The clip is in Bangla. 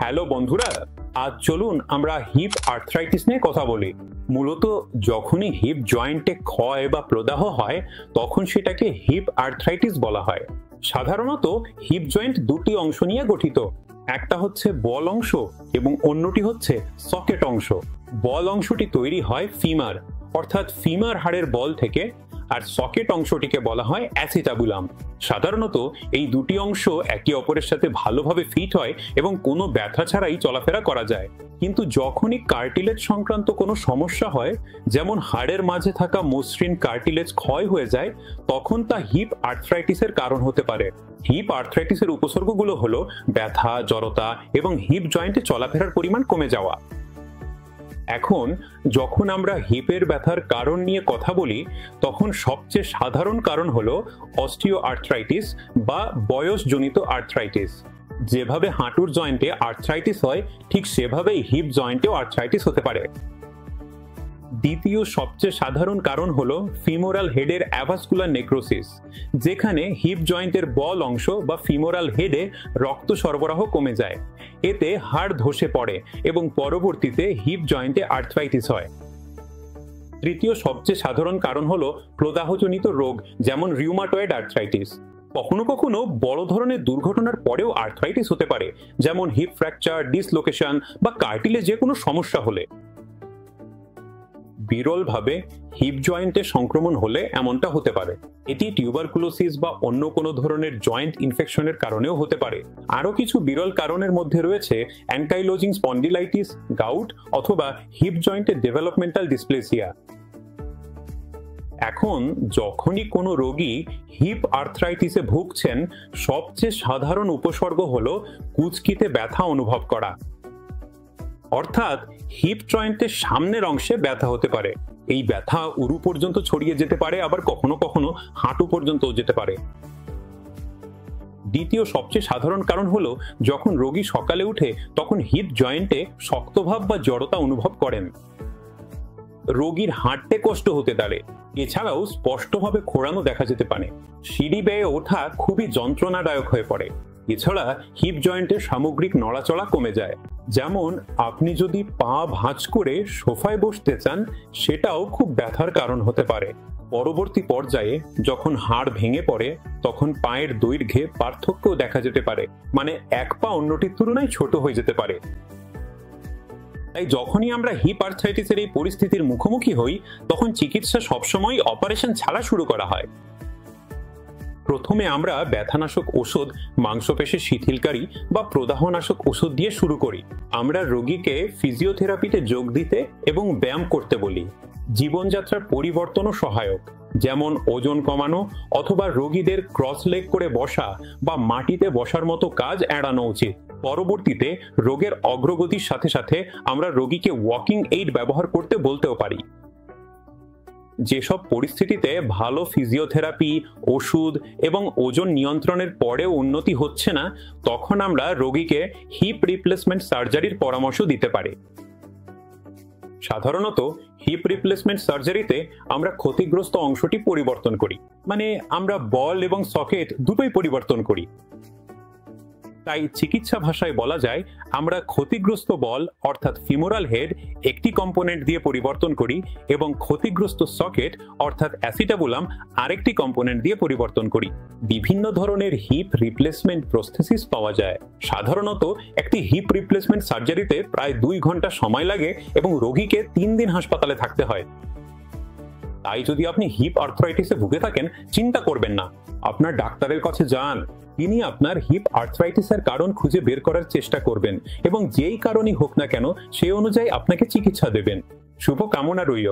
হ্যালো বন্ধুরা, আজ চলুন আমরা হিপ আর্থ্রাইটিস নিয়ে কথা বলি। মূলত যখনই হিপ জয়েন্টে ক্ষয় বা প্রদাহ হয় তখন সেটাকে হিপ আর্থ্রাইটিস বলা হয়। সাধারণত হিপ জয়েন্ট দুটি অংশ নিয়ে গঠিত, একটা হচ্ছে বল অংশ এবং অন্যটি হচ্ছে সকেট অংশ। বল অংশটি তৈরি হয় ফিমার অর্থাৎ ফিমার হাড়ের বল থেকে, আর সকেট অংশটিকে বলা হয় অ্যাসিটাবুলাম। সাধারণত এই দুটি অংশ একে অপরের সাথে ভালোভাবে ফিট হয় এবং কোনো ব্যথা ছাড়াই চলাফেরা করা যায়। কিন্তু যখনই কার্টিলেজ সংক্রান্ত কোনো সমস্যা হয়, যেমন হাড়ের মাঝে থাকা মসৃণ কার্টিলেজ ক্ষয় হয়ে যায়, তখন তা হিপ আর্থ্রাইটিসের কারণ হতে পারে। হিপ আর্থ্রাইটিসের উপসর্গগুলো হলো ব্যথা, জড়তা এবং হিপ জয়েন্টে চলাফেরার পরিমাণ কমে যাওয়া। এখন যখন আমরা হিপের ব্যথার কারণ নিয়ে কথা বলি, তখন সবচেয়ে সাধারণ কারণ হলো অস্টিও আর্থ্রাইটিস বা বয়সজনিত আর্থ্রাইটিস। যেভাবে হাঁটুর জয়েন্টে আর্থ্রাইটিস হয়, ঠিক সেভাবেই হিপ জয়েন্টেও আর্থ্রাইটিস হতে পারে। দ্বিতীয় সবচেয়ে সাধারণ কারণ হলো ফিমোরাল হেডের অ্যাভাসকুলার নেক্রোসিস, যেখানে হিপ জয়েন্টের বল অংশ বা ফিমোরাল হেডে রক্ত সরবরাহ কমে যায়। এতে হাড় ধসে পড়ে এবং পরবর্তীতে হিপ জয়েন্টে আর্থ্রাইটিস হয়। তৃতীয় সবচেয়ে সাধারণ কারণ হলো প্রদাহজনিত রোগ, যেমন রিউমাটয়েড আর্থ্রাইটিস। কখনো কখনো বড় ধরনের দুর্ঘটনার পরেও আর্থ্রাইটিস হতে পারে, যেমন হিপ ফ্র্যাকচার, ডিসলোকেশন বা কার্টিলেজে কোনো সমস্যা হলে। বিরলভাবে হিপ জয়েন্টে সংক্রমণ হলে এমনটা হতে পারে। এটি টিউবারকুলোসিস বা অন্য কোনো ধরনের জয়েন্ট ইনফেকশনের কারণেও হতে পারে। আরও কিছু বিরল কারণের মধ্যে রয়েছে অ্যানকাইলোজিং স্পন্ডিলাইটিস, গাউট অথবা হিপ জয়েন্টের ডেভেলপমেন্টাল ডিসপ্লেসিয়া। এখন যখনই কোনো রোগী হিপ আর্থ্রাইটিসে ভুগছেন, সবচেয়ে সাধারণ উপসর্গ হলো কুঁচকিতে ব্যথা অনুভব করা, অর্থাৎ হিপ জয়েন্টের সামনের অংশে ব্যথা হতে পারে। এই ব্যথা উরু পর্যন্ত ছড়িয়ে যেতে পারে, আবার কখনো কখনো হাঁটু পর্যন্ত যেতে পারে। দ্বিতীয় সবচেয়ে সাধারণ কারণ হলো যখন রোগী সকালে উঠে তখন হিপ জয়েন্টে শক্তভাব বা জড়তা অনুভব করেন। রোগীর হাঁটতে কষ্ট হতে পারে, এছাড়াও স্পষ্টভাবে খোঁড়ানো দেখা যেতে পারে। সিঁড়ি বেয়ে ওঠা খুবই যন্ত্রণাদায়ক হয়ে পড়ে। এছাড়া হিপ জয়েন্টের সামগ্রিক নড়াচড়া কমে যায়, যেমন আপনি যদি পা ভাঁজ করে সোফায় বসতে চান, সেটাও খুব ব্যথার কারণ হতে পারে। পরবর্তী পর্যায়ে যখন হাড় ভেঙে পড়ে, তখন পায়ের দৈর্ঘ্যে পার্থক্য দেখা যেতে পারে, মানে এক পা অন্যটির তুলনায় ছোট হয়ে যেতে পারে। তাই যখনই আমরা হিপ আর্থ্রাইটিসের এই পরিস্থিতির মুখোমুখি হই, তখন চিকিৎসা সবসময় অপারেশন ছাড়া শুরু করা হয়। প্রথমে আমরা ব্যথানাশক ওষুধ, মাংসপেশি শিথিলকারী বা প্রদাহনাশক ওষুধ দিয়ে শুরু করি। আমরা রোগীকে ফিজিওথেরাপিতে যোগ দিতে এবং ব্যায়াম করতে বলি। জীবনযাত্রার পরিবর্তনও সহায়ক, যেমন ওজন কমানো অথবা রোগীদের ক্রস লেগ করে বসা বা মাটিতে বসার মতো কাজ এড়ানো উচিত। পরবর্তীতে রোগের অগ্রগতির সাথে সাথে আমরা রোগীকে ওয়াকিং এইড ব্যবহার করতে বলতেও পারি। যেসব পরিস্থিতিতে ভালো ফিজিওথেরাপি, ওষুধ এবং ওজন নিয়ন্ত্রণের পরেও উন্নতি হচ্ছে না, তখন আমরা রোগীকে হিপ রিপ্লেসমেন্ট সার্জারির পরামর্শ দিতে পারি। সাধারণত হিপ রিপ্লেসমেন্ট সার্জারিতে আমরা ক্ষতিগ্রস্ত অংশটি পরিবর্তন করি, মানে আমরা বল এবং সকেট দুটোই পরিবর্তন করি। তাই চিকিৎসা ভাষায় বলা যায় আমরা ক্ষতিগ্রস্ত বল অর্থাৎ ফিমোরাল হেড একটি কম্পোনেন্ট দিয়ে পরিবর্তন করি এবং ক্ষতিগ্রস্ত সকেট অর্থাৎ অ্যাসিটাবুলাম আরেকটি কম্পোনেন্ট দিয়ে পরিবর্তন করি। বিভিন্ন ধরনের হিপ রিপ্লেসমেন্ট প্রস্থেসিস পাওয়া যায়। সাধারণত একটি হিপ রিপ্লেসমেন্ট সার্জারিতে প্রায় 2 ঘন্টা সময় লাগে এবং রোগীকে 3 দিন হাসপাতালে থাকতে হয়। তাই যদি আপনি হিপ আর্থ্রাইটিসে ভুগে থাকেন, চিন্তা করবেন না, আপনার ডাক্তারের কাছে যান। তিনি আপনার হিপ আর্থ্রাইটিসের কারণ খুঁজে বের করার চেষ্টা করবেন এবং যেই কারণই হোক না কেন সেই অনুযায়ী আপনাকে চিকিৎসা দেবেন। শুভ কামনা রইল।